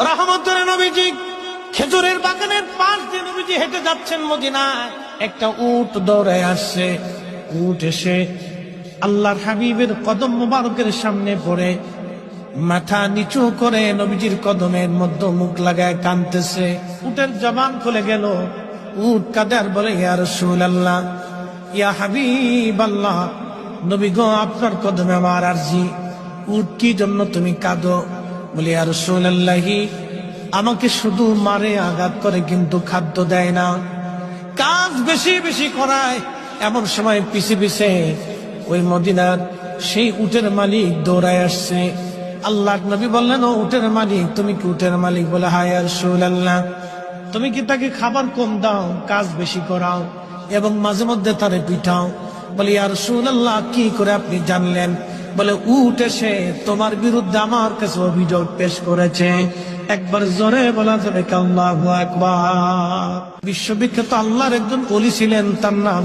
রহমতের নবীজি খেজুরের বাগানের পাশ দিয়ে নবীজি হেঁটে যাচ্ছেন মদিনায়। একটা উট দৌড়ে আসছে। উট এসে আল্লাহর হাবিবের কদম মুবারকের সামনে পড়ে মাথা নিচু করে নবীজির কদমের মধ্যে মুখ লাগায় কাঁদতেছে। উটের জবান খুলে গেল। উট কাঁদে আর বলে, ইয়া রাসূলুল্লাহ, ইয়া হাবিবাল্লাহ, নবী গো, আপনার কদমে আমার আরজি। উট, কি জন্য তুমি কাঁদো? বলে, ইয়া রাসূলুল্লাহি, আমাকে শুধু মারে, আঘাত করে, কিন্তু খাদ্য দেয় না, কাজ বেশি বেশি করায়। এমন সময় পিছে পিছে ওই মদিনার সেই উটের মালিক দৌড়ায় আসছে। আল্লাহর নবী বললেন, ও উটের মালিক, তুমি কি উটের মালিক? বলে, হ্যাঁ ইয়া রাসূলুল্লাহ। তুমি কি তাকে খাবার কম দাও, কাজ বেশি করাও এবং মাঝে মধ্যে তারে পিঠাও? বলে, ইয়া রাসূলুল্লাহ, কি করে আপনি জানলেন? বলে, উট এসে তোমার বিরুদ্ধে আমার কাছে অভিযোগ পেশ করেছে। একবার জোরে বলা যাবে আল্লাহু আকবার। বিশ্ববিখ্যাত আল্লাহর একজন ওলি ছিলেন, তার নাম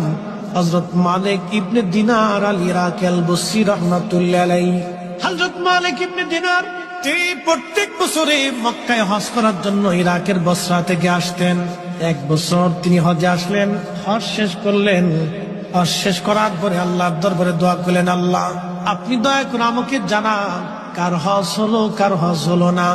হযরত মালিক ইবনে দিনার আল ইরাকি আল বসরি রাহমাতুল্লাহ আলাইহি। হযরত মালিক ইবনে দিনার তিনি প্রত্যেক বছরে মক্কায় হজ করার জন্য ইরাকের বসরা থেকে আসতেন। এক বছর তিনি হজে আসলেন, হজ শেষ করলেন। হজ শেষ করার পরে আল্লাহর দরবারে দোয়া করলেন, আল্লাহ, আপনি দয়া করে আমাকে জানান কার হজ হলো, কার হজ হলো না।